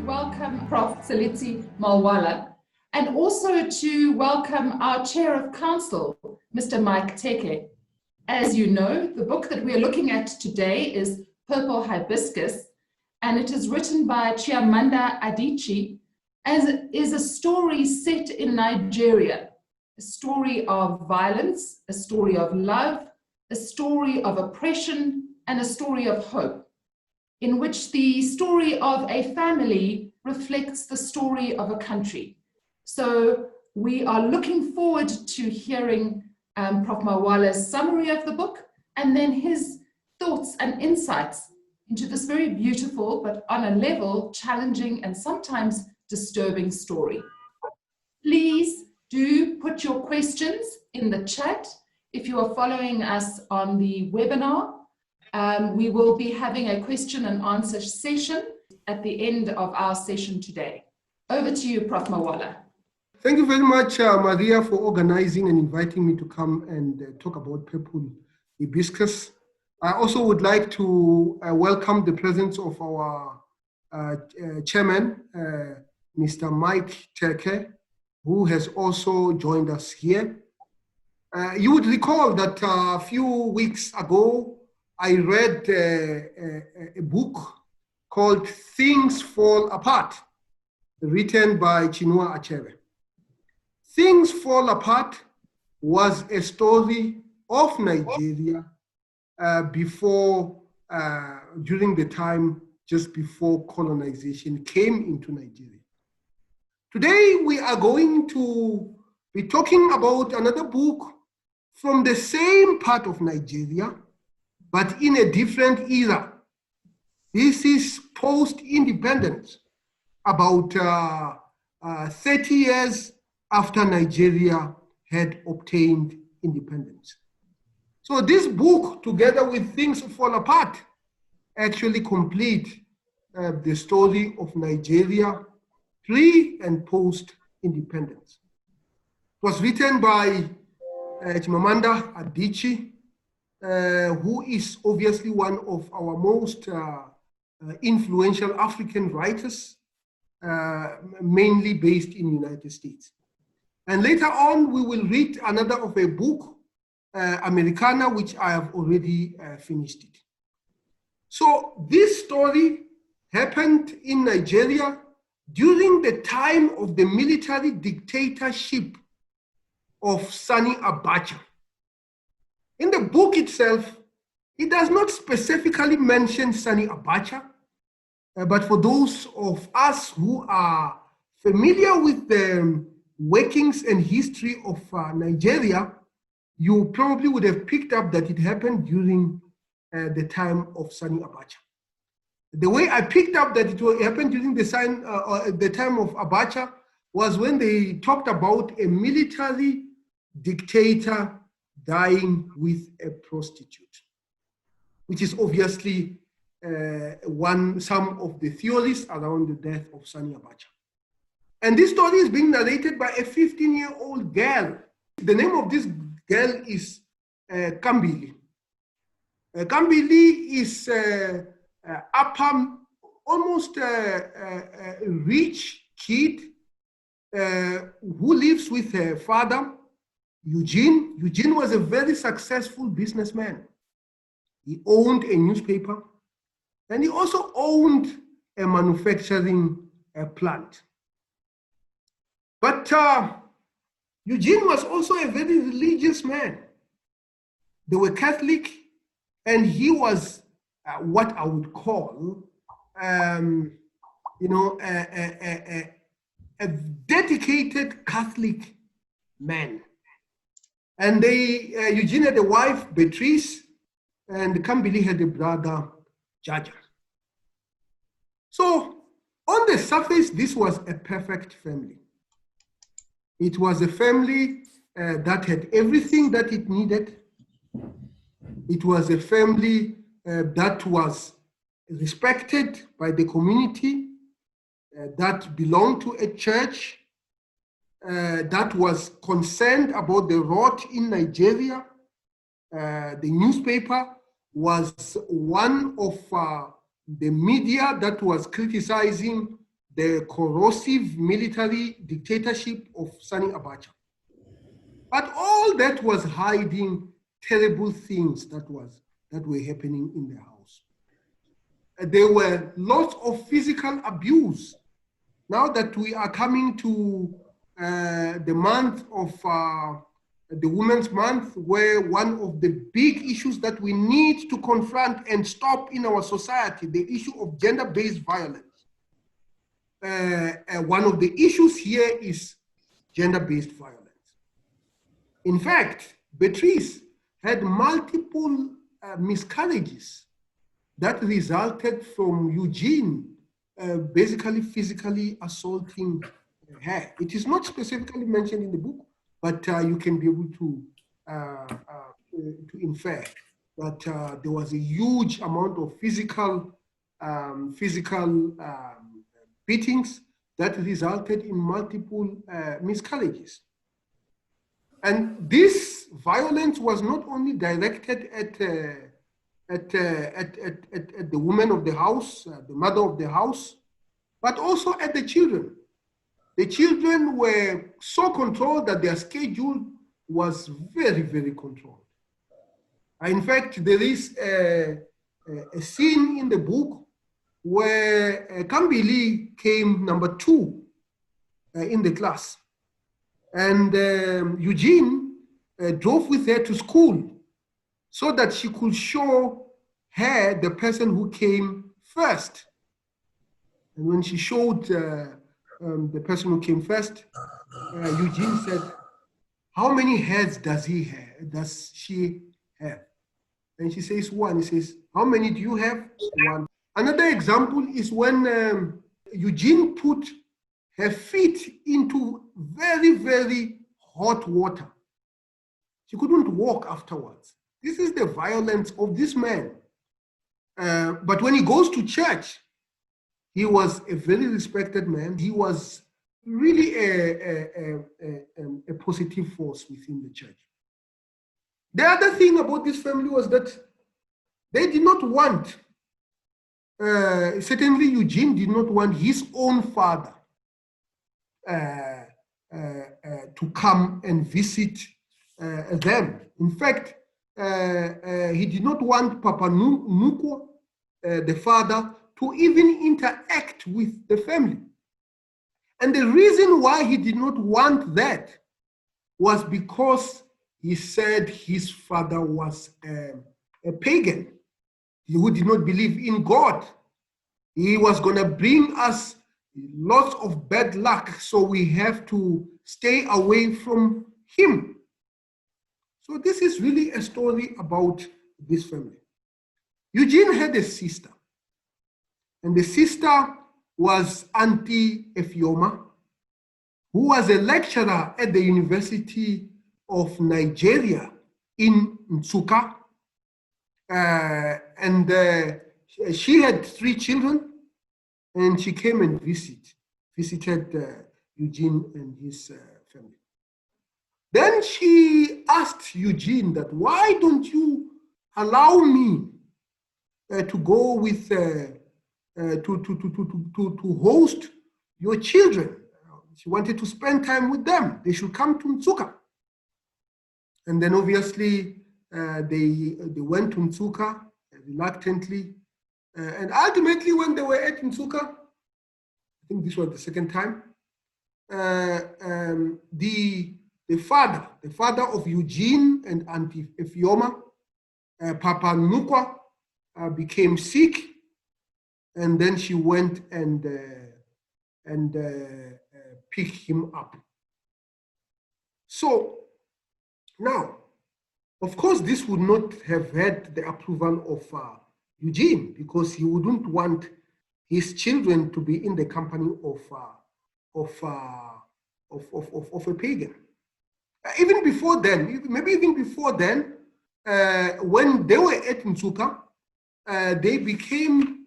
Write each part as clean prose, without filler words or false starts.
welcome Prof. Tshilidzi Marwala, and also to welcome our Chair of Council, Mr. Mike Teke. As you know, the book that we're looking at today is Purple Hibiscus, and it is written by Chimamanda Adichie, as it is a story set in Nigeria, a story of violence, a story of love, a story of oppression, and a story of hope, in which the story of a family reflects the story of a country. So we are looking forward to hearing Prof. Marwala's summary of the book, and then his thoughts and insights into this very beautiful, but on a level, challenging and sometimes disturbing story. Please do put your questions in the chat. If you are following us on the webinar, we will be having a question and answer session at the end of our session today. Over to you, Prof. Marwala. Thank you very much, Maria, for organizing and inviting me to come and talk about Purple Hibiscus. I also would like to welcome the presence of our chairman, Mr. Mike Teke, who has also joined us here. You would recall that a few weeks ago, I read a book called Things Fall Apart, written by Chinua Achebe. Things Fall Apart was a story of Nigeria during the time just before colonization came into Nigeria. Today, we are going to be talking about another book from the same part of Nigeria, but in a different era. This is post-independence, about 30 years after Nigeria had obtained independence. So this book, together with Things Fall Apart, actually complete the story of Nigeria pre and post-independence. It was written by Chimamanda Adichie, who is obviously one of our most influential African writers, mainly based in the United States. And later on, we will read another of a book, Americana, which I have already finished it. So this story happened in Nigeria during the time of the military dictatorship of Sani Abacha. In the book itself, it does not specifically mention Sani Abacha, but for those of us who are familiar with the workings and history of Nigeria, you probably would have picked up that it happened during the time of Sani Abacha. The way I picked up that it happened during the time of Abacha was when they talked about a military dictator dying with a prostitute, which is obviously some of the theories around the death of Sani Abacha. And this story is being narrated by a 15-year-old girl. The name of this girl is Kambili. Kambili is almost a rich kid who lives with her father, Eugene. Eugene was a very successful businessman. He owned a newspaper, and he also owned a manufacturing plant. But Eugene was also a very religious man. They were Catholic, and he was what I would call, a dedicated Catholic man. And Eugene had a wife, Beatrice, and Kambili had a brother, Jaja. So on the surface, this was a perfect family. It was a family that had everything that it needed. It was a family that was respected by the community, that belonged to a church, that was concerned about the rot in Nigeria. The newspaper was one of the media that was criticizing the corrosive military dictatorship of Sani Abacha. But all that was hiding terrible things that were happening in the house. There were lots of physical abuse. Now that we are coming to the month of the Women's Month, where one of the big issues that we need to confront and stop in our society, the issue of gender-based violence. One of the issues here is gender-based violence. In fact, Beatrice had multiple miscarriages that resulted from Eugene basically physically assaulting her. It is not specifically mentioned in the book, but you can be able to infer that there was a huge amount of physical beatings that resulted in multiple miscarriages. And this violence was not only directed at the woman of the house, the mother of the house, but also at the children. The children were so controlled that their schedule was very, very controlled. In fact, there is a scene in the book where Kambili came number 2 in the class. And Eugene drove with her to school so that she could show her the person who came first. And when she showed the person who came first, Eugene said, "How many heads does she have?" And she says, "1." He says, "How many do you have?" 1. Another example is when Eugene put her feet into very, very hot water. She couldn't walk afterwards. This is the violence of this man. But when he goes to church, he was a very respected man. He was really a positive force within the church. The other thing about this family was that they did not want, certainly Eugene did not want his own father to come and visit them. In fact, he did not want Papa Nukwa, the father, to even interact with the family. And the reason why he did not want that was because he said his father was a pagan, who did not believe in God. He was going to bring us lots of bad luck, so we have to stay away from him. So this is really a story about this family. Eugene had a sister, and the sister was Auntie Efioma, who was a lecturer at the University of Nigeria in Nsukka. She had 3 children, and she came and visited Eugene and his family. Then she asked Eugene that, "Why don't you allow me to go with to host your children?" She wanted to spend time with them. They should come to Nsukka. And then obviously they went to Nsukka reluctantly. And ultimately, when they were at Nsukka, I think this was the second time, the father of Eugene and Auntie Efioma, Papa Nukwa, became sick, and then she went and picked him up. So now, of course, this would not have had the approval of Eugene, because he wouldn't want his children to be in the company of a pagan. Even before then, maybe even before then, when they were at Nsukka, they became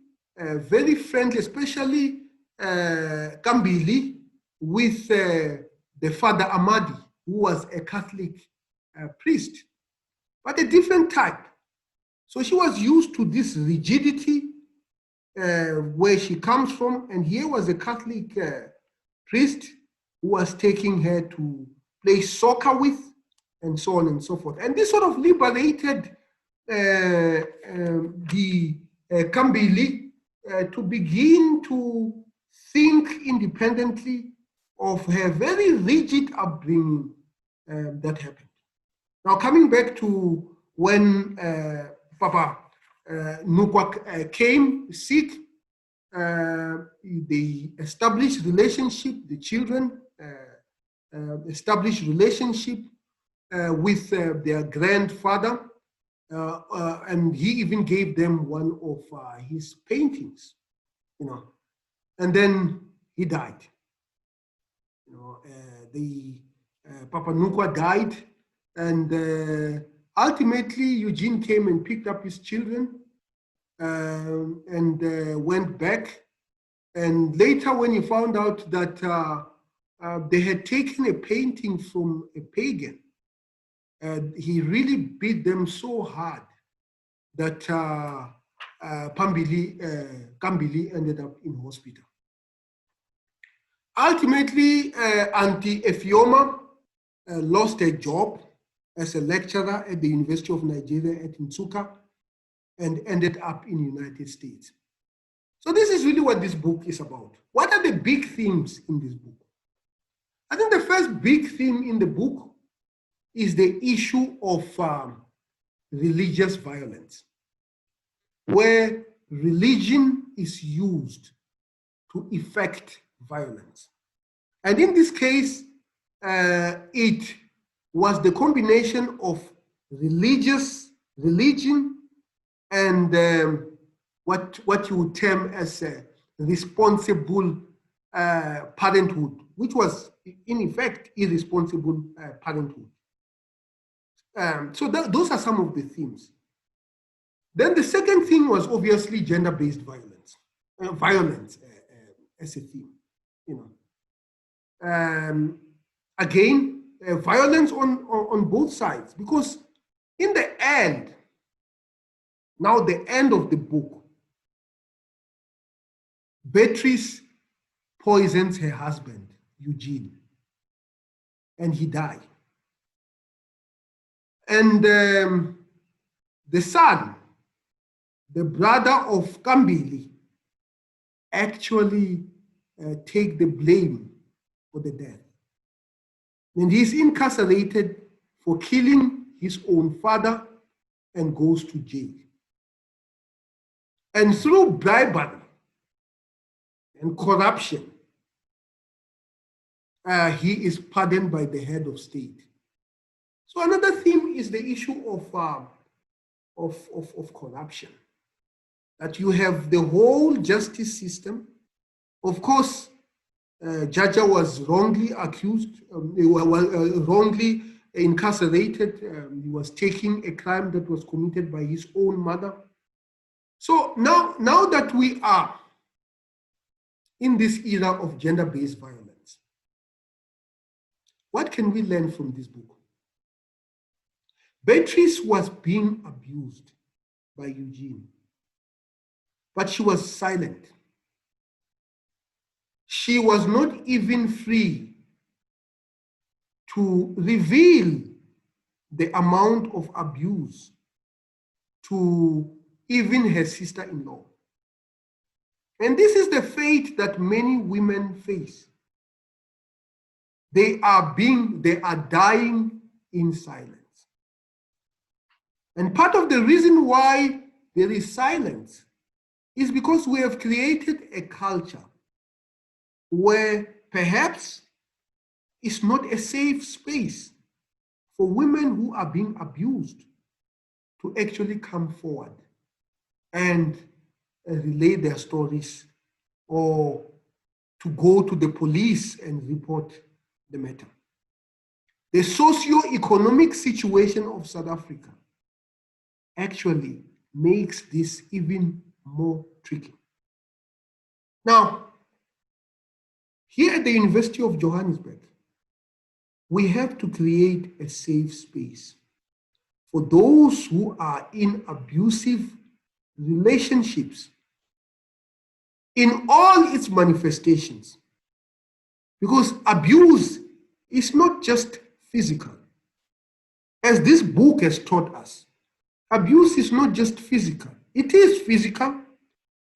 very friendly, especially Kambili, with the Father Amadi, who was a Catholic priest, but a different type. So she was used to this rigidity where she comes from, and here was a Catholic priest who was taking her to play soccer with, and so on and so forth. And this sort of liberated the Kambili to begin to think independently of her very rigid upbringing that happened. Now, coming back to when Papa Nukwa came sick, they established relationship, the children established relationship with their grandfather, and he even gave them one of his paintings, you know, and then he died. You know, Papa Nukwa died, and ultimately Eugene came and picked up his children and went back. And later, when he found out that they had taken a painting from a pagan, he really beat them so hard that Kambili ended up in hospital. Ultimately, Auntie Efioma lost her job as a lecturer at the University of Nigeria at Nsukka and ended up in the United States. So this is really what this book is about. What are the big themes in this book? I think the first big theme in the book is the issue of religious violence, where religion is used to effect violence. And in this case, it was the combination of religion and what you would term as responsible parenthood, which was in effect irresponsible parenthood. So those are some of the themes. Then the second thing was obviously gender-based violence, as a theme. You know, again, violence on both sides, because in the end, now the end of the book, Beatrice poisons her husband, Eugene, and he died. And the son, the brother of Kambili, actually take the blame for the death. And he's incarcerated for killing his own father and goes to jail. And through bribery and corruption, he is pardoned by the head of state. So another theme is the issue of corruption. That you have the whole justice system. Of course, Jaja was wrongly accused, wrongly incarcerated. He was taking a crime that was committed by his own mother. So now that we are in this era of gender-based violence, what can we learn from this book? Beatrice was being abused by Eugene, but she was silent. She was not even free to reveal the amount of abuse to even her sister-in-law. And this is the fate that many women face. They are dying in silence. And part of the reason why there is silence is because we have created a culture where perhaps it's not a safe space for women who are being abused to actually come forward and relay their stories or to go to the police and report the matter. The socio-economic situation of South Africa actually makes this even more tricky. Now, here at the University of Johannesburg, we have to create a safe space for those who are in abusive relationships in all its manifestations. Because abuse is not just physical. As this book has taught us, abuse is not just physical. It is physical,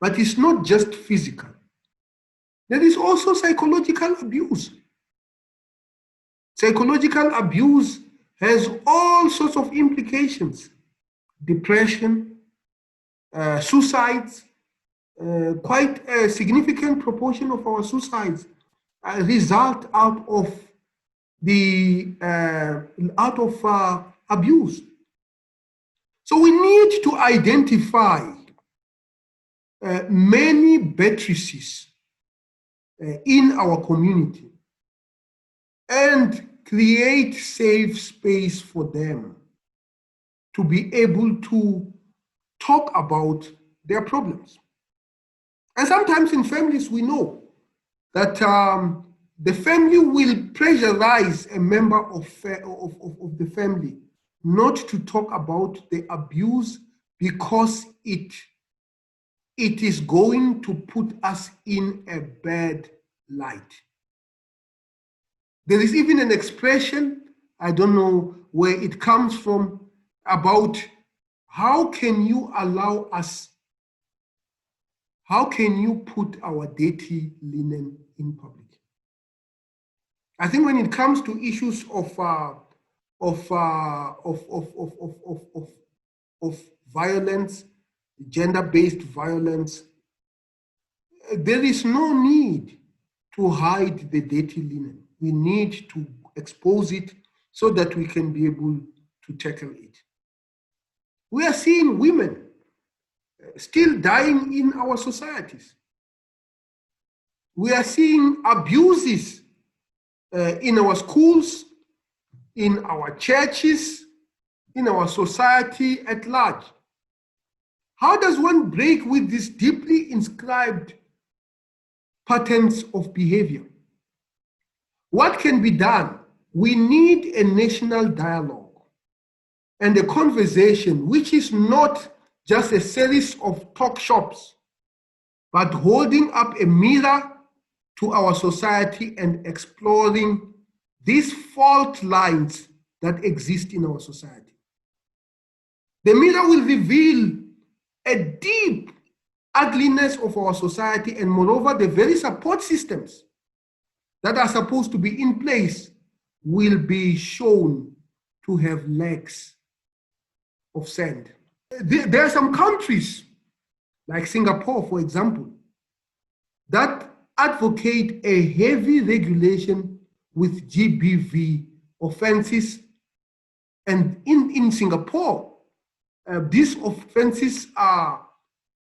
but it's not just physical. There is also psychological abuse. Psychological abuse has all sorts of implications. Depression, suicides, quite a significant proportion of our suicides result out of abuse. So we need to identify many buttresses in our community and create safe space for them to be able to talk about their problems. And sometimes in families, we know that the family will pressurize a member of the family not to talk about the abuse because it is going to put us in a bad light. There is even an expression, I don't know where it comes from, about how can you allow us, how can you put our dirty linen in public? I think when it comes to issues of violence, gender-based violence, there is no need to hide the dirty linen. We need to expose it so that we can be able to tackle it. We are seeing women still dying in our societies. We are seeing abuses in our schools, in our churches, in our society at large. How does one break with these deeply inscribed patterns of behavior? What can be done? We need a national dialogue and a conversation which is not just a series of talk shops, but holding up a mirror to our society and exploring these fault lines that exist in our society. The mirror will reveal a deep ugliness of our society, and moreover, the very support systems that are supposed to be in place will be shown to have legs of sand. There are some countries, like Singapore, for example, that advocate a heavy regulation with GBV offenses. And in Singapore, these offenses are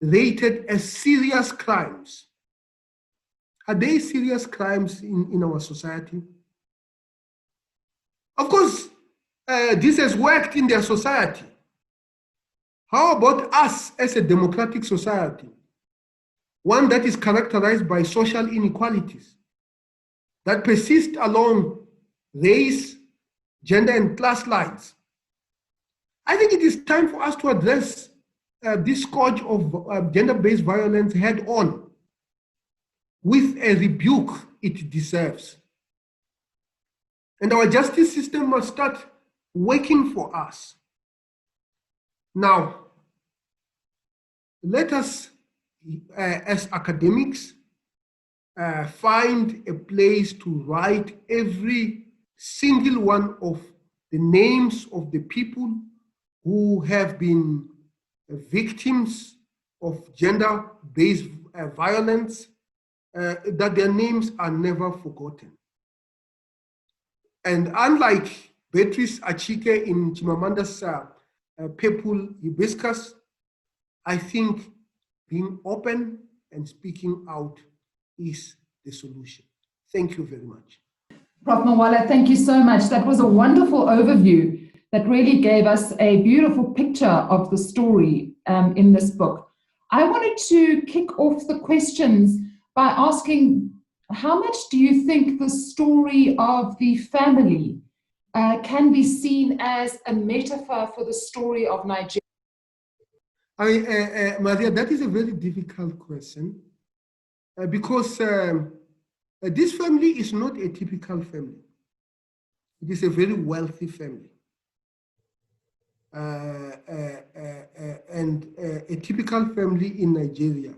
rated as serious crimes. Are they serious crimes in our society? Of course, this has worked in their society. How about us as a democratic society? One that is characterized by social inequalities that persist along race, gender, and class lines. I think it is time for us to address this scourge of gender-based violence head on with a rebuke it deserves. And our justice system must start working for us. Now, let us, as academics, find a place to write every single one of the names of the people who have been victims of gender-based violence, that their names are never forgotten. And unlike Beatrice Achike in Chimamanda's People Hibiscus, I think being open and speaking out is the solution. Thank you very much. Prof. Marwala, thank you so much. That was a wonderful overview that really gave us a beautiful picture of the story in this book. I wanted to kick off the questions by asking, how much do you think the story of the family can be seen as a metaphor for the story of Nigeria? Maria, that is a very difficult question. because this family is not a typical family. It is a very wealthy family. And a typical family in Nigeria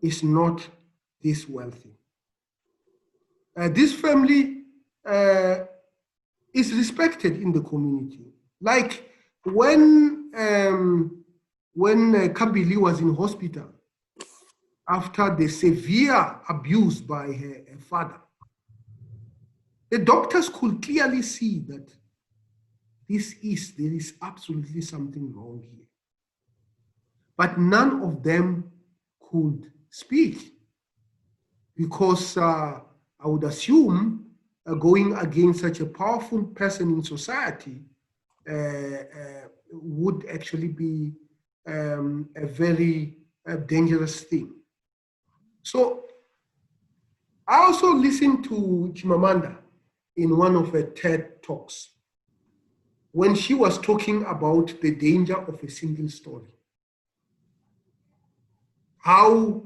is not this wealthy. This family is respected in the community. Like when Kabili was in hospital after the severe abuse by her father, the doctors could clearly see that there is absolutely something wrong here. But none of them could speak because I would assume going against such a powerful person in society would actually be a very dangerous thing. So I also listened to Chimamanda in one of her TED Talks when she was talking about the danger of a single story. How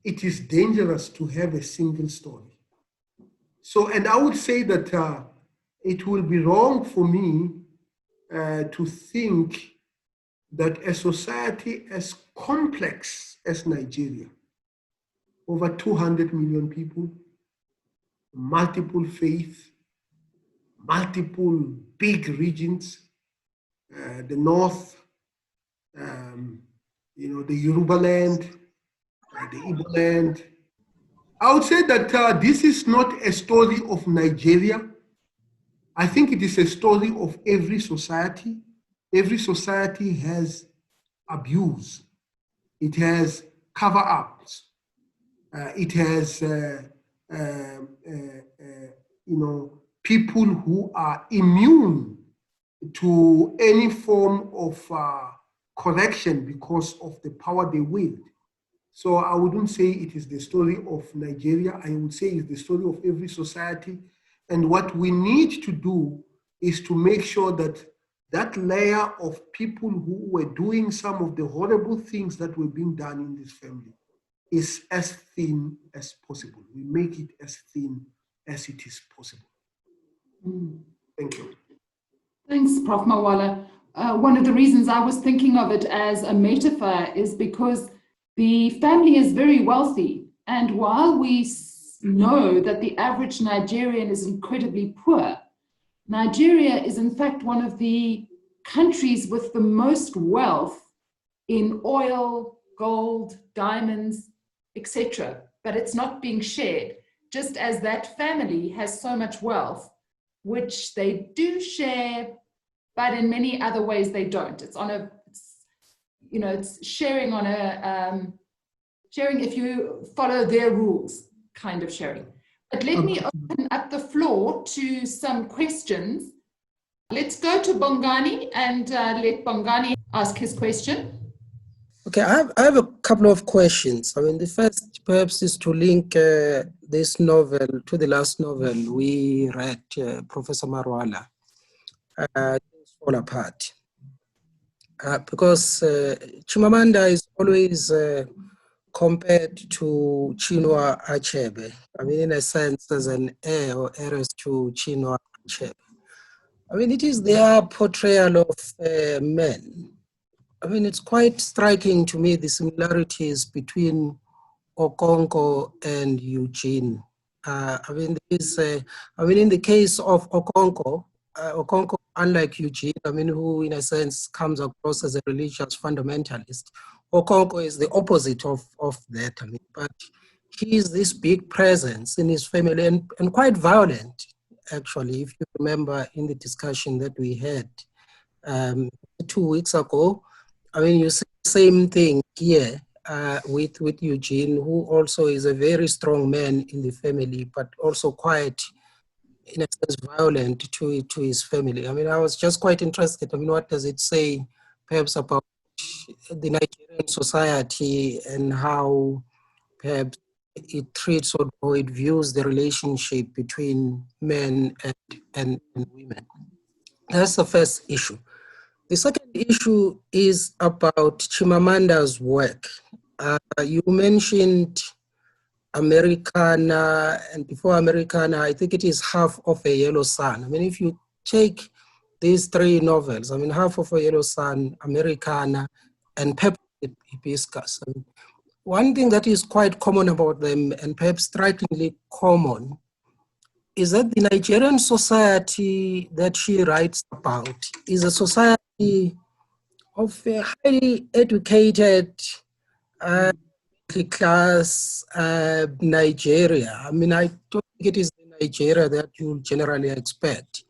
it is dangerous to have a single story. So, and I would say that it will be wrong for me to think that a society as complex as Nigeria, over 200 million people, multiple faiths, multiple big regions, the North, the Yoruba land, the Igbo land. I would say that this is not a story of Nigeria. I think it is a story of every society. Every society has abuse. It has cover-ups. It has, people who are immune to any form of correction because of the power they wield. So I wouldn't say it is the story of Nigeria. I would say it's the story of every society. And what we need to do is to make sure that that layer of people who were doing some of the horrible things that were being done in this family is as thin as possible. We make it as thin as it is possible. Thank you. Thanks, Prof. Marwala. One of the reasons I was thinking of it as a metaphor is because the family is very wealthy. And while we know that the average Nigerian is incredibly poor, Nigeria is in fact one of the countries with the most wealth in oil, gold, diamonds, etc. But it's not being shared, just as that family has so much wealth, which they do share, but in many other ways they don't. It's on a, it's sharing on a, sharing if you follow their rules, kind of sharing. But let me open up the floor to some questions. Let's go to Bongani and let Bongani ask his question. Okay, I have a couple of questions. I mean, the first perhaps is to link this novel to the last novel we read, Professor Marwala, Fall Apart. Because Chimamanda is always compared to Chinua Achebe. I mean, in a sense, as an heir or heiress to Chinua Achebe. I mean, it is their portrayal of men. I mean, it's quite striking to me, the similarities between Okonkwo and Eugene. I mean, in the case of Okonkwo, Okonkwo, unlike Eugene, I mean, who in a sense comes across as a religious fundamentalist, Okonkwo is the opposite of that. I mean, but he is this big presence in his family and quite violent, actually, if you remember in the discussion that we had 2 weeks ago. I mean, you see the same thing here with Eugene, who also is a very strong man in the family, but also quite, in a sense, violent to his family. I mean, I was just quite interested. I mean, what does it say, perhaps, about the Nigerian society and how perhaps it treats or it views the relationship between men and women? That's the first issue. The second issue is about Chimamanda's work. You mentioned Americana, and before Americana, I think it is Half of a Yellow Sun. I mean, if you take these three novels, I mean, Half of a Yellow Sun, Americana, and Pepper Hibiscus. I mean, one thing that is quite common about them, and perhaps strikingly common, is that the Nigerian society that she writes about is a society of a highly educated, class Nigeria. I mean, I don't think it is the Nigeria that you generally expect.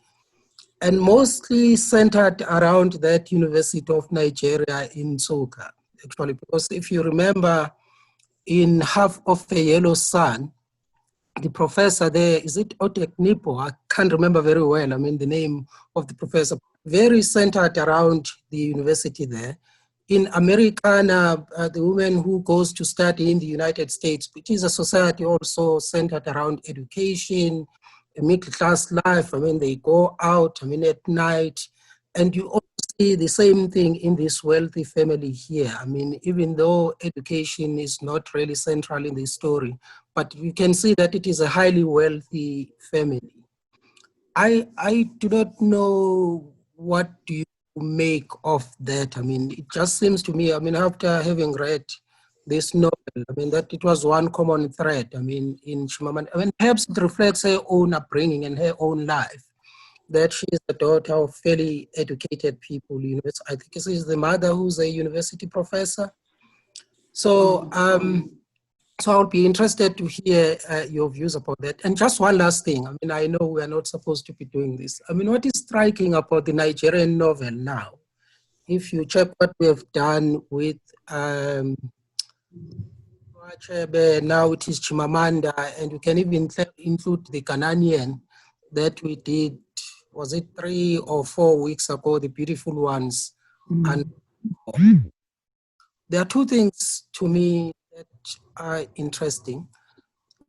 And mostly centered around that University of Nigeria in Nsukka, actually, because if you remember in Half of a Yellow Sun, the professor there, is it Oteknipo? I can't remember very well, I mean, the name of the professor, very centered around the university there. In Americana, the woman who goes to study in the United States, which is a society also centered around education, a middle-class life. I mean, they go out, I mean, at night, and you also see the same thing in this wealthy family here. I mean, even though education is not really central in the story, but you can see that it is a highly wealthy family. I do not know what do you make of that. I mean, it just seems to me, I mean, after having read this novel, I mean, that it was one common thread, I mean, in Chimamanda. I mean, perhaps it reflects her own upbringing and her own life, that she is the daughter of fairly educated people. You know, I think she's the mother who's a university professor. So, so I'll be interested to hear your views about that. And just one last thing. I mean, I know we are not supposed to be doing this. I mean, what is striking about the Nigerian novel now, if you check what we have done with Achebe, now it is Chimamanda, and you can even include the Ghanaian that we did, was it 3 or 4 weeks ago, The Beautiful Ones. And there are two things to me that are interesting.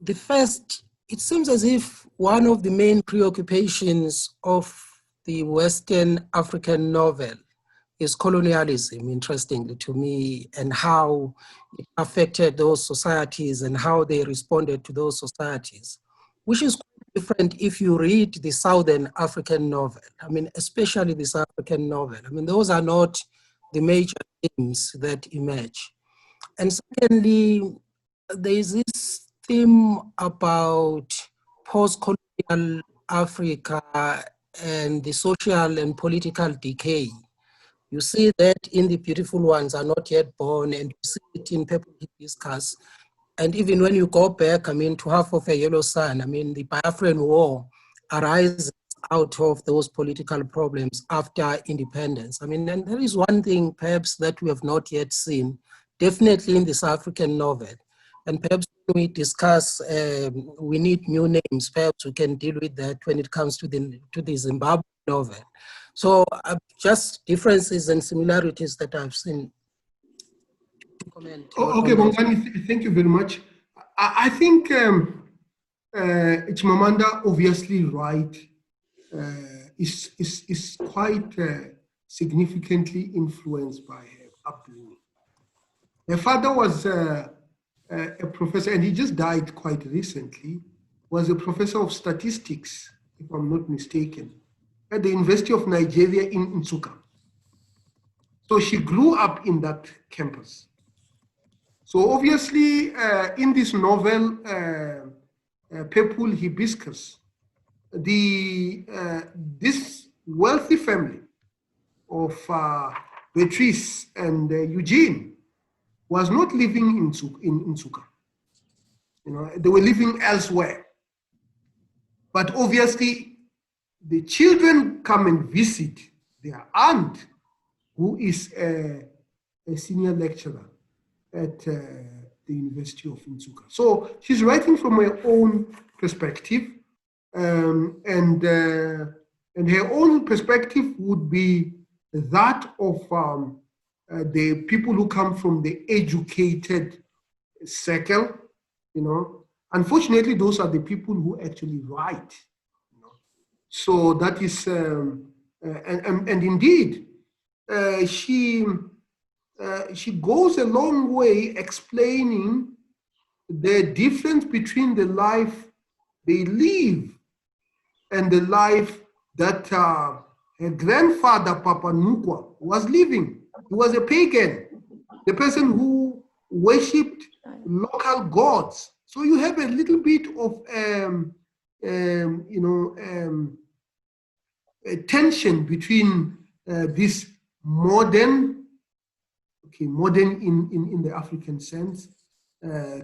The first, it seems as if one of the main preoccupations of the Western African novel is colonialism, interestingly to me, and how it affected those societies and how they responded to those societies, which is quite different if you read the Southern African novel. I mean, especially the South African novel. I mean, those are not the major themes that emerge. And secondly, there is this theme about post-colonial Africa and the social and political decay. You see that in The Beautiful Ones Are Not Yet Born, and you see it in Pepper Hibiscus. And even when you go back, I mean, to Half of a Yellow Sun, I mean, the Biafran War arises out of those political problems after independence. I mean, and there is one thing perhaps that we have not yet seen, definitely in this African novel. And perhaps when we discuss, we need new names, perhaps we can deal with that when it comes to the Zimbabwe novel. So just differences and similarities that I've seen. Comment. Okay, Bongani, thank you very much. I think Chimamanda, obviously right, is quite significantly influenced by her upbringing. Her father was a professor, and he just died quite recently, was a professor of statistics, if I'm not mistaken, at the University of Nigeria in Nsukka. So she grew up in that campus. So obviously, in this novel, Pepul Hibiscus, this wealthy family of Beatrice and Eugene was not living in Nsukka. You know, they were living elsewhere. But obviously, the children come and visit their aunt, who is a senior lecturer at the University of Nsukka. So she's writing from her own perspective, and her own perspective would be that of the people who come from the educated circle. You know, unfortunately, those are the people who actually write. You know? So that is, and indeed, she goes a long way explaining the difference between the life they live and the life that her grandfather, Papa Nukwa, was living. He was a pagan, the person who worshipped local gods. So you have a little bit of, a tension between this modern, modern in the African sense,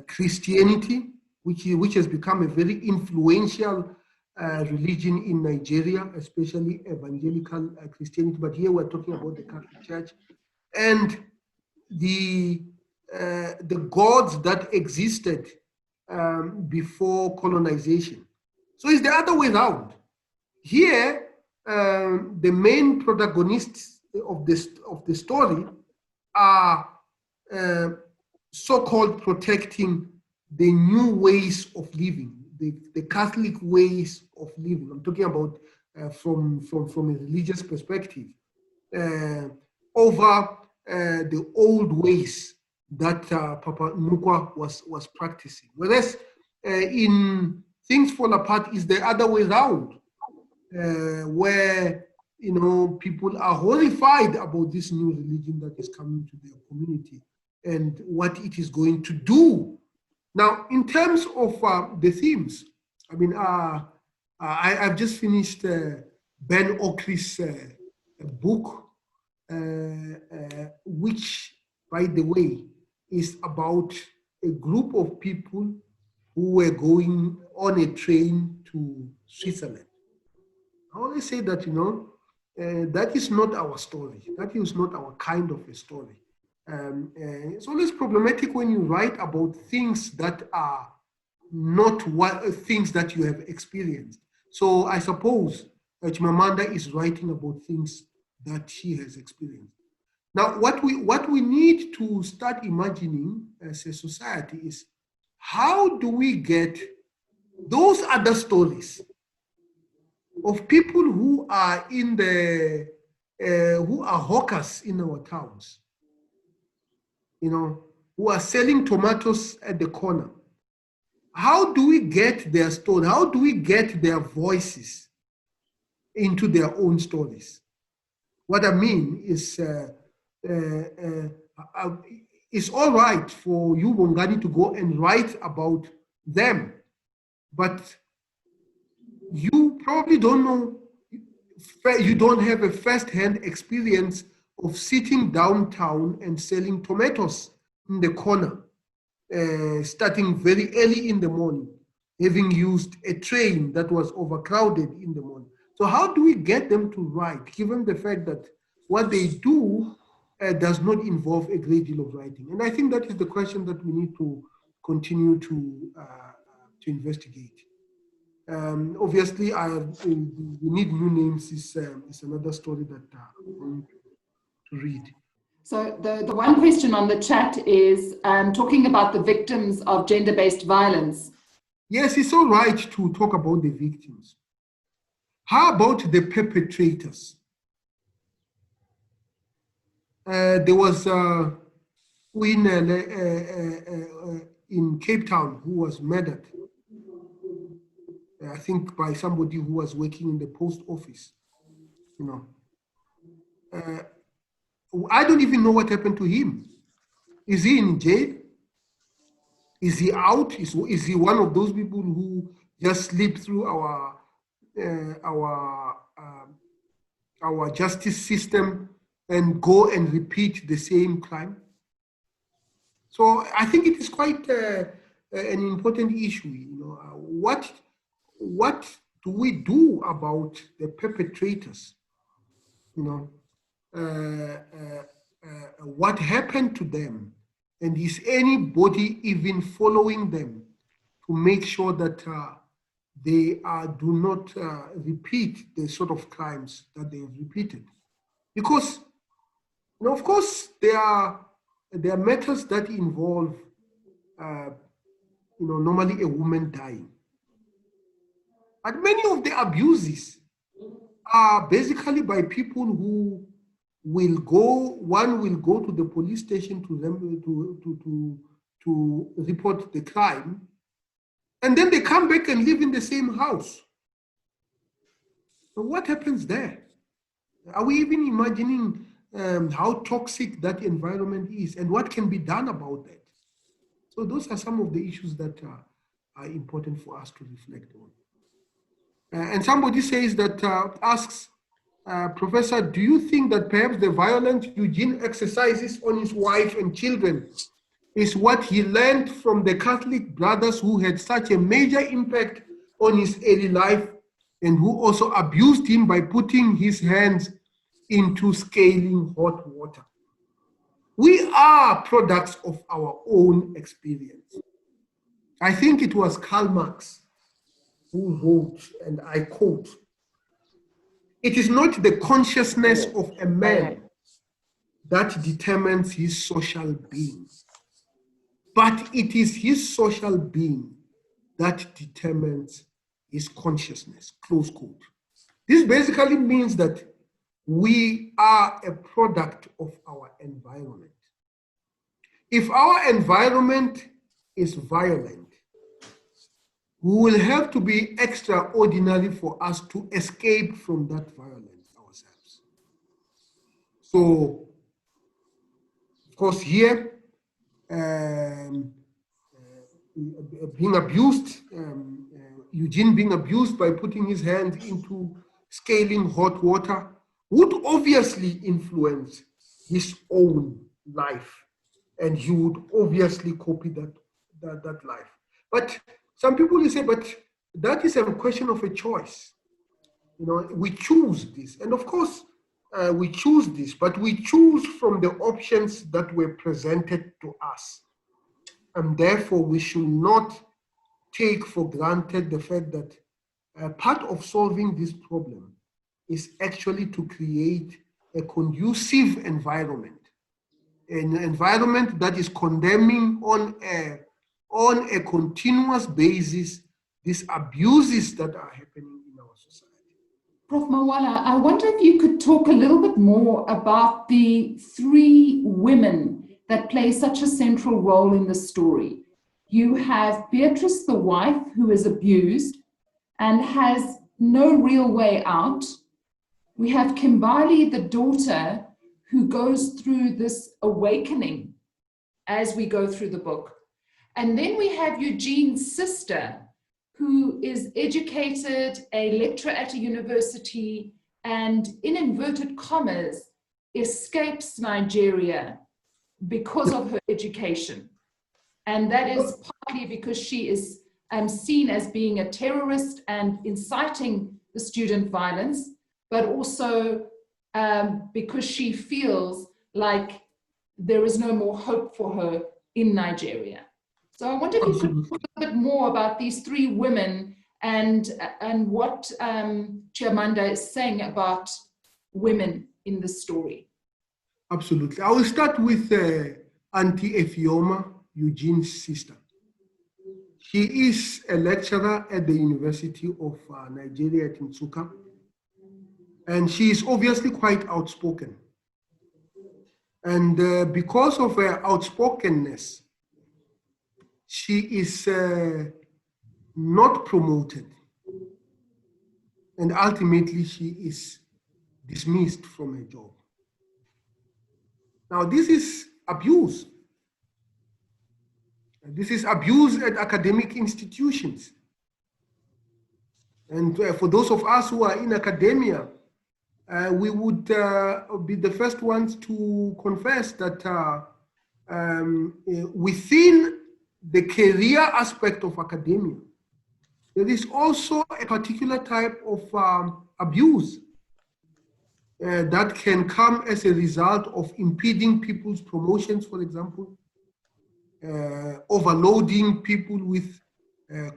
Christianity, which has become a very influential religion in Nigeria, especially evangelical Christianity, but here we're talking about the Catholic Church, and the gods that existed before colonization. So it's the other way around. Here, the main protagonists of the story are so-called protecting the new ways of living, the Catholic ways of living. I'm talking about from a religious perspective, over the old ways that Papa Nukwa was practicing. Whereas in Things Fall Apart is the other way around, where people are horrified about this new religion that is coming to their community and what it is going to do. Now, in terms of the themes, I mean, I've just finished Ben Okri's book, which, by the way, is about a group of people who were going on a train to Switzerland. I always say that, that is not our story. That is not our kind of a story. It's always problematic when you write about things that are not things that you have experienced. So I suppose Chimamanda is writing about things that she has experienced. Now, what we need to start imagining as a society is, how do we get those other stories of people who are in the who are hawkers in our towns, who are selling tomatoes at the corner? How do we get their story? How do we get their voices into their own stories? What I mean is, it's all right for you, Bongani, to go and write about them, but you probably don't know, you don't have a first-hand experience of sitting downtown and selling tomatoes in the corner, starting very early in the morning, having used a train that was overcrowded in the morning. So how do we get them to write, given the fact that what they do does not involve a great deal of writing? And I think that is the question that we need to continue to investigate. Obviously, we need new names is another story that I'm going to read. So the one question on the chat is talking about the victims of gender-based violence. Yes, it's all right to talk about the victims. How about the perpetrators? There was a queen in Cape Town who was murdered, I think by somebody who was working in the post office. I don't even know what happened to him. Is he in jail? Is he out? Is he one of those people who just slip through our justice system and go and repeat the same crime? So I think it is quite an important issue. What do we do about the perpetrators? What happened to them? And is anybody even following them to make sure that they do not repeat the sort of crimes that they have repeated? Because, of course, there are matters that involve, normally a woman dying. But many of the abuses are basically by people who one will go to the police station to to report the crime, and then they come back and live in the same house. So what happens there? Are we even imagining how toxic that environment is and what can be done about that? So those are some of the issues that are important for us to reflect on. And somebody says that, asks, Professor, do you think that perhaps the violence Eugene exercises on his wife and children is what he learned from the Catholic brothers who had such a major impact on his early life and who also abused him by putting his hands into scaling hot water? We are products of our own experience. I think it was Karl Marx who wrote, and I quote, "It is not the consciousness of a man that determines his social being, but it is his social being that determines his consciousness," close quote. This basically means that we are a product of our environment. If our environment is violent, we will have to be extraordinary for us to escape from that violence ourselves. So, of course, here, being abused, Eugene being abused by putting his hand into scaling hot water would obviously influence his own life, and he would obviously copy that life. But some people will say, but that is a question of a choice. You know, we choose this, and of course, we choose this, but we choose from the options that were presented to us. And therefore, we should not take for granted the fact that part of solving this problem is actually to create a conducive environment, an environment that is condemning on a continuous basis these abuses that are happening in our society. Prof. Marwala, I wonder if you could talk a little bit more about the three women that play such a central role in the story. You have Beatrice, the wife, who is abused and has no real way out. We have Kimbali, the daughter, who goes through this awakening as we go through the book. And then we have Eugene's sister, who is educated, a lecturer at a university, and in inverted commas, escapes Nigeria because of her education. And that is partly because she is seen as being a terrorist and inciting the student violence, but also because she feels like there is no more hope for her in Nigeria. So I wonder if you could talk a bit more about these three women and what Chimamanda is saying about women in the story. Absolutely. I will start with Auntie Efioma, Eugene's sister. She is a lecturer at the University of Nigeria at Nsukka, and she is obviously quite outspoken. And because of her outspokenness, she is not promoted, and ultimately she is dismissed from her job. Now, this is abuse. This is abuse at academic institutions. And for those of us who are in academia, we would be the first ones to confess that within the career aspect of academia, there is also a particular type of abuse that can come as a result of impeding people's promotions, for example, overloading people with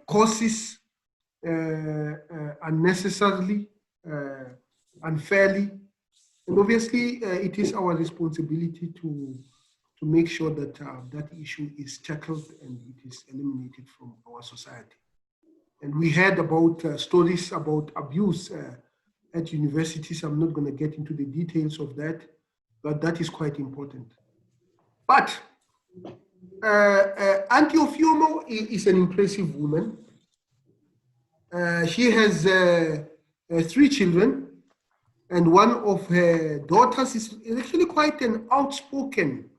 courses unnecessarily, unfairly. And obviously, it is our responsibility to make sure that that issue is tackled and it is eliminated from our society. And we heard about stories about abuse at universities. I'm not going to get into the details of that, but that is quite important. But Auntie Ofioma is an impressive woman. She has 3 children, and one of her daughters is actually quite an outspoken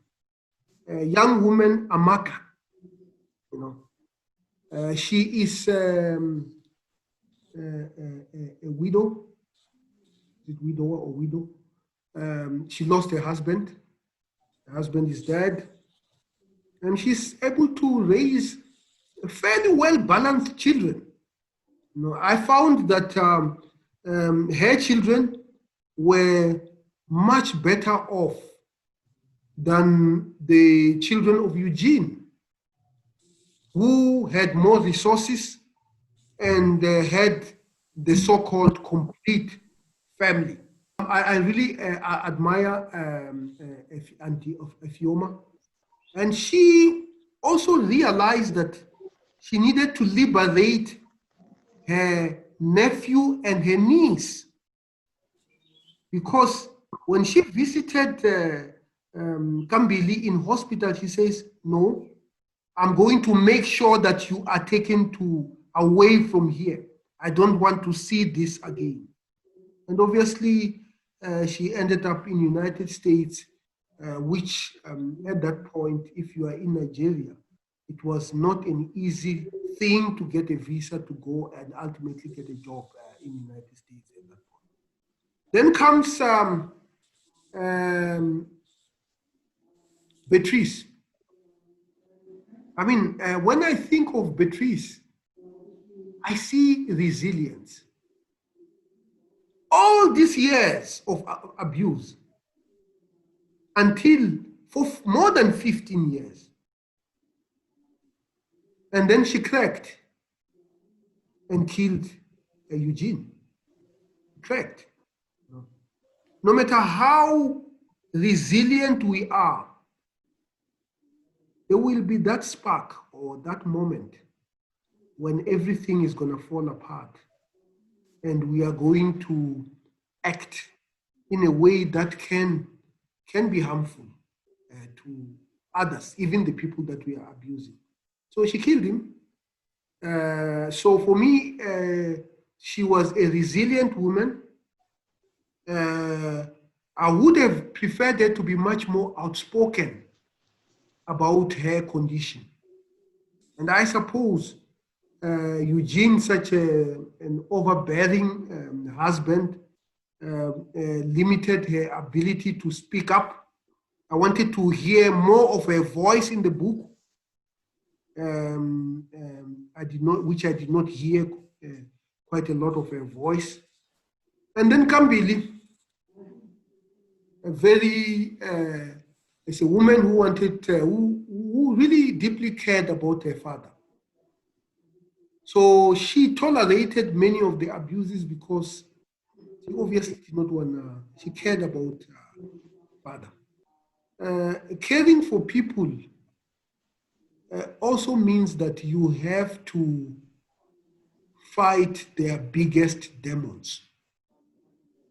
young woman, Amaka. You know, she is a widow. Is it widower or widow? She lost her husband. Her husband is dead, and she's able to raise fairly well-balanced children. You know, I found that her children were much better off than the children of Eugene, who had more resources and had the so-called complete family. I really admire Auntie Ofioma, and she also realized that she needed to liberate her nephew and her niece, because when she visited Kambili in hospital, she says, no, I'm going to make sure that you are taken away from here. I don't want to see this again. And obviously, she ended up in the United States, which at that point, if you are in Nigeria, it was not an easy thing to get a visa to go and ultimately get a job in the United States at that point. Then comes Beatrice. I mean, when I think of Beatrice, I see resilience. All these years of abuse, until for more than 15 years. And then she cracked and killed Eugene. Cracked. No matter how resilient we are, there will be that spark or that moment when everything is going to fall apart and we are going to act in a way that can be harmful to others, even the people that we are abusing. So she killed him. So for me, she was a resilient woman. I would have preferred her to be much more outspoken about her condition. And I suppose Eugene, such an overbearing husband, limited her ability to speak up. I wanted to hear more of her voice in the book. Which I did not hear quite a lot of her voice. And then Kambili, is a woman who wanted, who really deeply cared about her father. So she tolerated many of the abuses because she obviously did not want to, she cared about her father. Caring for people also means that you have to fight their biggest demons.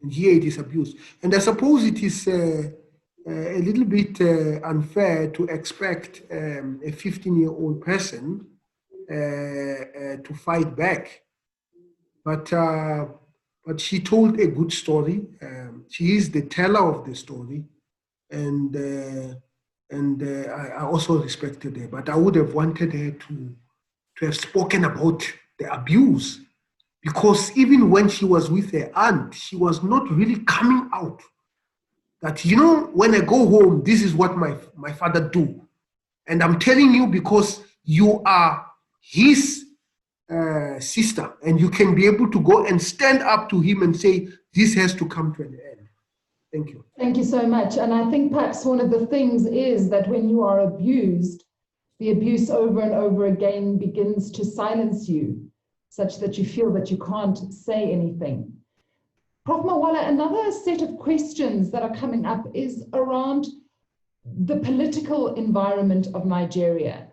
And here it is abuse. And I suppose it is a little bit unfair to expect a 15-year-old person to fight back. But she told a good story. She is the teller of the story. And I also respected her. But I would have wanted her to have spoken about the abuse. Because even when she was with her aunt, she was not really coming out that, you know, when I go home, this is what my father do. And I'm telling you because you are his sister, and you can be able to go and stand up to him and say, this has to come to an end. Thank you. Thank you so much. And I think perhaps one of the things is that when you are abused, the abuse over and over again begins to silence you, such that you feel that you can't say anything. Prof. Marwala, another set of questions that are coming up is around the political environment of Nigeria.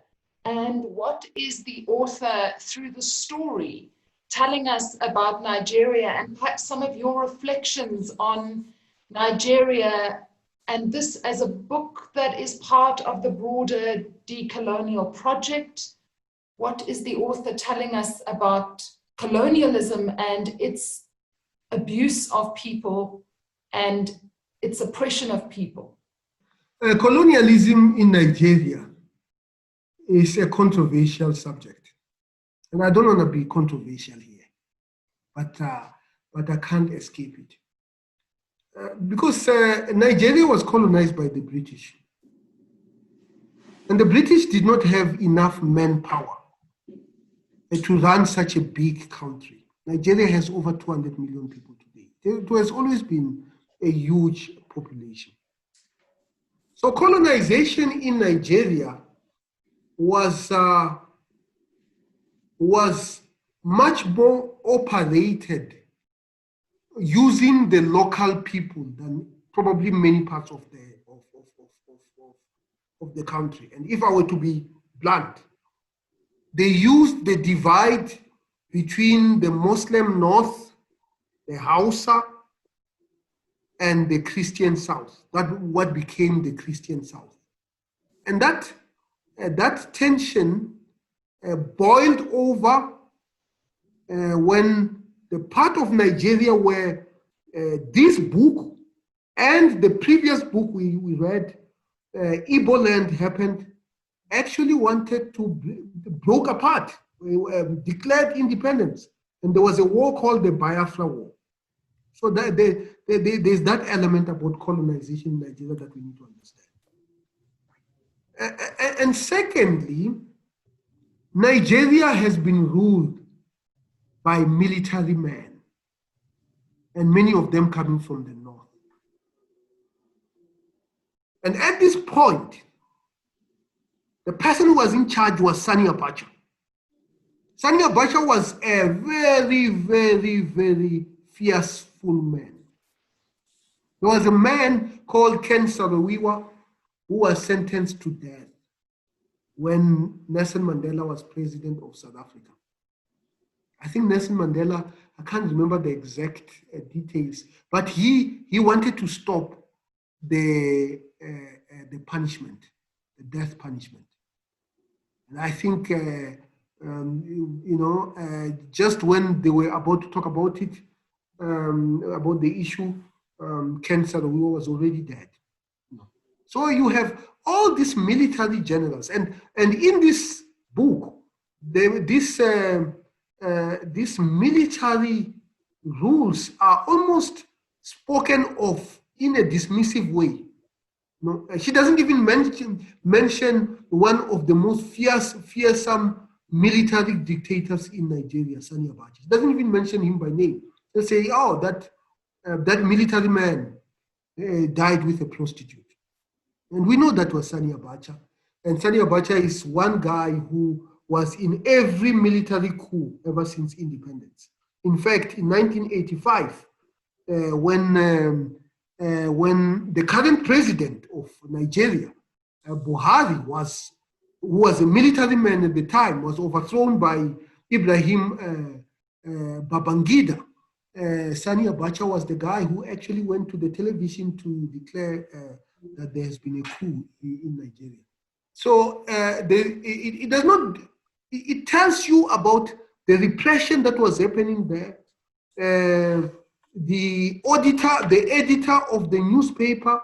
And what is the author, through the story, telling us about Nigeria, and perhaps some of your reflections on Nigeria and this as a book that is part of the broader decolonial project. What is the author telling us about colonialism and its abuse of people and its oppression of people? Colonialism in Nigeria is a controversial subject. And I don't want to be controversial here, but I can't escape it. Because Nigeria was colonized by the British. And the British did not have enough manpower to run such a big country. Nigeria has over 200 million people today. It has always been a huge population. So colonization in Nigeria was much more operated using the local people than probably many parts of the country. And if I were to be blunt, they used the divide between the Muslim North, the Hausa, and the Christian South. That what became the Christian South. And that tension boiled over when the part of Nigeria where this book and the previous book we read, Igbo land happened, actually wanted to broke apart, declared independence. And there was a war called the Biafra War. So there's that element about colonization in Nigeria that we need to understand. And secondly, Nigeria has been ruled by military men, and many of them coming from the north. And at this point, the person who was in charge was Sani Abacha. Sani Abacha was a very, very, very fearful man. There was a man called Chancellor who was sentenced to death when Nelson Mandela was president of South Africa. I think Nelson Mandela, I can't remember the exact details, but he wanted to stop the punishment, the death punishment. And I think, just when they were about to talk about it, about the issue, Chancellor was already dead. So you have all these military generals, and in this book, these military rules are almost spoken of in a dismissive way. No, she doesn't even mention one of the most fearsome military dictators in Nigeria, Sani Abacha. She doesn't even mention him by name. They say, oh, that military man died with a prostitute. And we know that was Sani Abacha. And Sani Abacha is one guy who was in every military coup ever since independence. In fact, in 1985, when the current president of Nigeria, Buhari, who was a military man at the time, was overthrown by Ibrahim Babangida, Sani Abacha was the guy who actually went to the television to declare that there has been a coup in Nigeria. So it does not. It tells you about the repression that was happening there. The editor of the newspaper,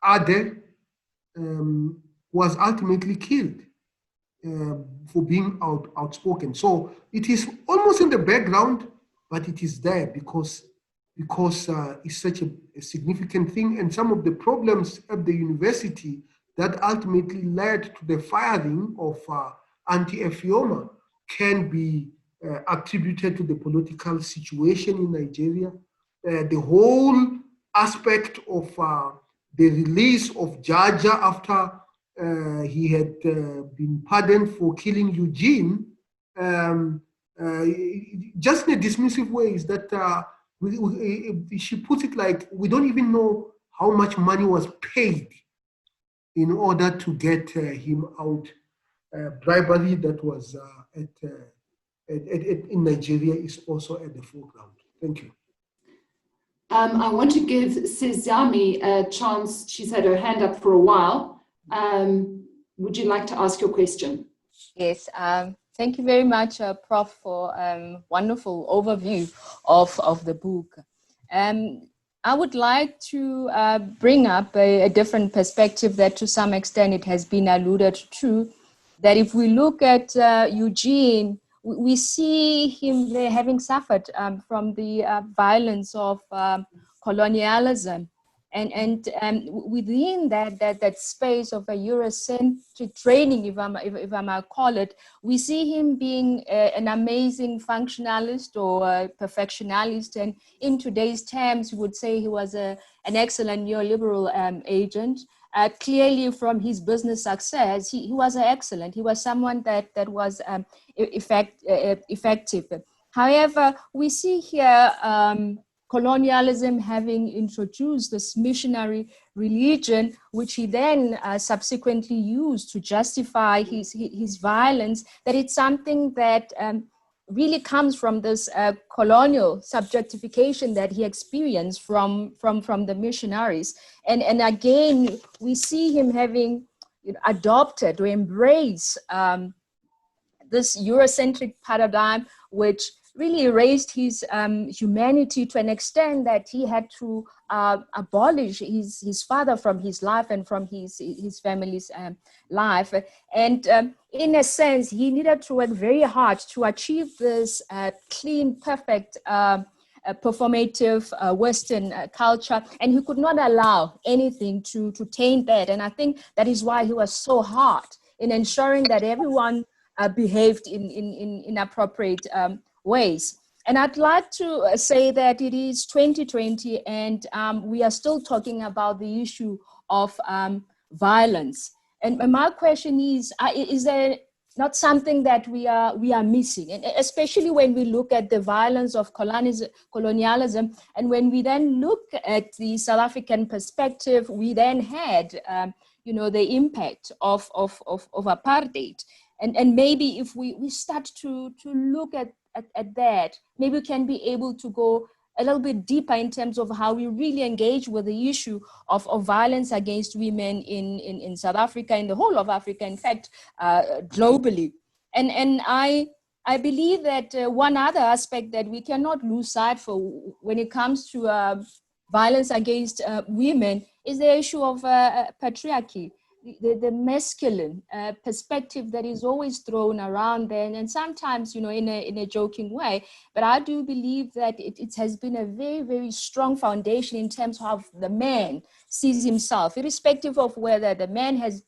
Ade, was ultimately killed for being outspoken. So it is almost in the background, but it is there because it's such a significant thing. And some of the problems at the university that ultimately led to the firing of Auntie Efioma can be attributed to the political situation in Nigeria. The whole aspect of the release of Jaja after he had been pardoned for killing Eugene, just in a dismissive way, is that she puts it like, we don't even know how much money was paid in order to get him out. Bribery that was in Nigeria is also at the foreground. Thank you. I want to give Sizami a chance. She's had her hand up for a while. Would you like to ask your question? Yes, thank you very much, Prof, for wonderful overview of the book. I would like to bring up a different perspective that to some extent it has been alluded to, that if we look at Eugene, we see him there having suffered from the violence of colonialism. And within that space of a Eurocentric training, if I might call it, we see him being an amazing functionalist or a perfectionalist. And in today's terms, we would say he was an excellent neoliberal agent. Clearly, from his business success, he was excellent. He was someone that was effective. However, we see here colonialism having introduced this missionary religion, which he then subsequently used to justify his violence, that it's something that really comes from this colonial subjectification that he experienced from the missionaries. And again, we see him having adopted or embraced this Eurocentric paradigm, which really erased his humanity to an extent that he had to abolish his father from his life and from his family's life. And in a sense, he needed to work very hard to achieve this clean, perfect, performative Western culture, and he could not allow anything to taint that. And I think that is why he was so hard in ensuring that everyone behaved in appropriate ways. And I'd like to say that it is 2020 and we are still talking about the issue of violence. And my question is there not something that we are missing? And especially when we look at the violence of colonialism, and when we then look at the South African perspective, we then had the impact of apartheid. And maybe if we start to look at that, maybe we can be able to go a little bit deeper in terms of how we really engage with the issue of violence against women in South Africa, in the whole of Africa, in fact, globally. And I believe that one other aspect that we cannot lose sight for when it comes to violence against women is the issue of patriarchy. The masculine perspective that is always thrown around then, and sometimes, in a joking way, but I do believe that it has been a very, very strong foundation in terms of how the man sees himself, irrespective of whether the man has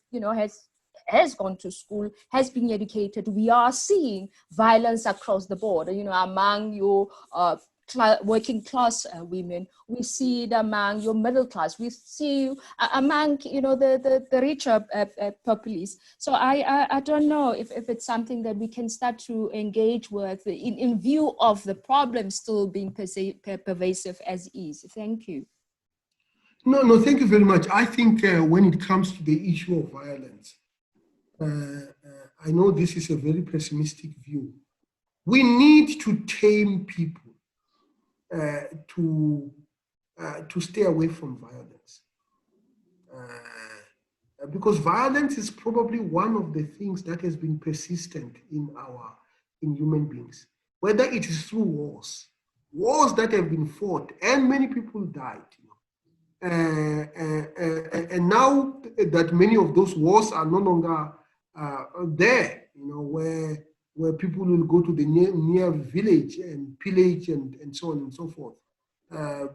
gone to school, has been educated. We are seeing violence across the board, among your working class women. We see it among your middle class. We see among the richer populace. So I don't know if it's something that we can start to engage with in view of the problem still being pervasive as is. Thank you. No, thank you very much. I think when it comes to the issue of violence, I know this is a very pessimistic view. We need to tame people to stay away from violence, because violence is probably one of the things that has been persistent in human beings, whether it is through wars that have been fought and many people died, and now that many of those wars are no longer there, where people will go to the near village and pillage and so on and so forth,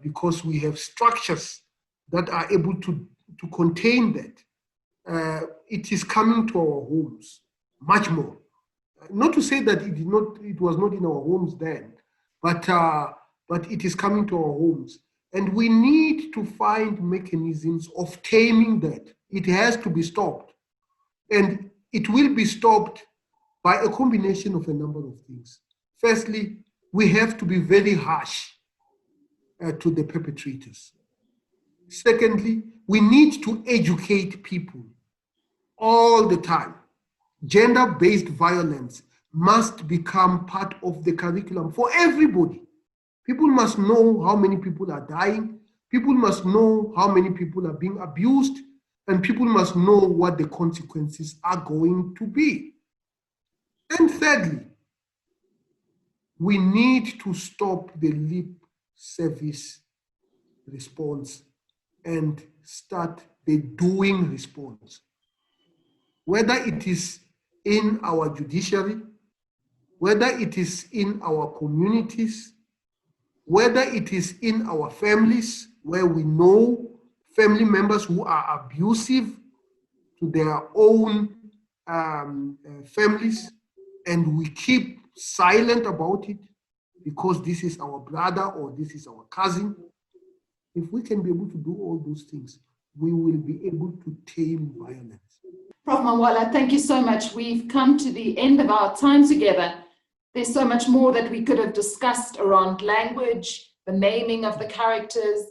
because we have structures that are able to contain that. It is coming to our homes much more. Not to say that it was not in our homes then, but it is coming to our homes. And we need to find mechanisms of taming that. It has to be stopped. And it will be stopped by a combination of a number of things. Firstly, we have to be very harsh to the perpetrators. Secondly, we need to educate people all the time. Gender-based violence must become part of the curriculum for everybody, People must know how many people are dying. People must know how many people are being abused. And people must know what the consequences are going to be. And thirdly, we need to stop the lip service response and start the doing response. Whether it is in our judiciary, whether it is in our communities, whether it is in our families, where we know family members who are abusive to their own families, and we keep silent about it because this is our brother or this is our cousin. If we can be able to do all those things, we will be able to tame violence. Prof. Marwala, thank you so much. We've come to the end of our time together. There's so much more that we could have discussed around language, the naming of the characters.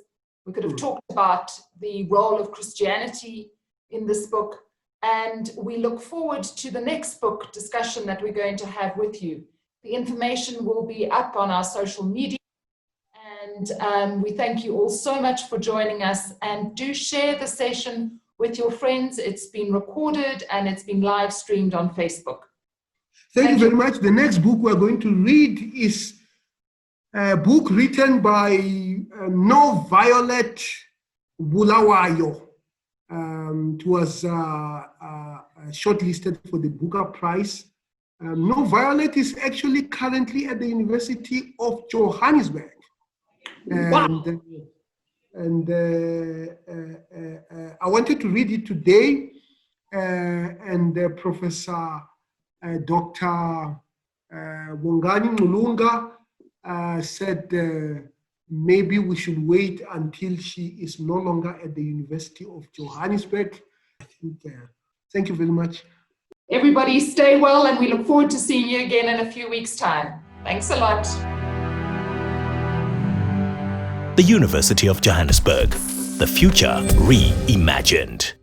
We could have talked about the role of Christianity in this book. And we look forward to the next book discussion that we're going to have with you. The information will be up on our social media. And we thank you all so much for joining us, and do share the session with your friends. It's been recorded and it's been live streamed on Facebook. Thank you very much. The next book we're going to read is a book written by No Violet Bulawayo. It was shortlisted for the Booker Prize. No Violet is actually currently at the University of Johannesburg. Wow. And I wanted to read it today, and Professor Dr. Bongani Mulunga said maybe we should wait until she is no longer at the University of Johannesburg. I think, thank you very much. Everybody stay well, and we look forward to seeing you again in a few weeks' time. Thanks a lot. The University of Johannesburg, the future reimagined.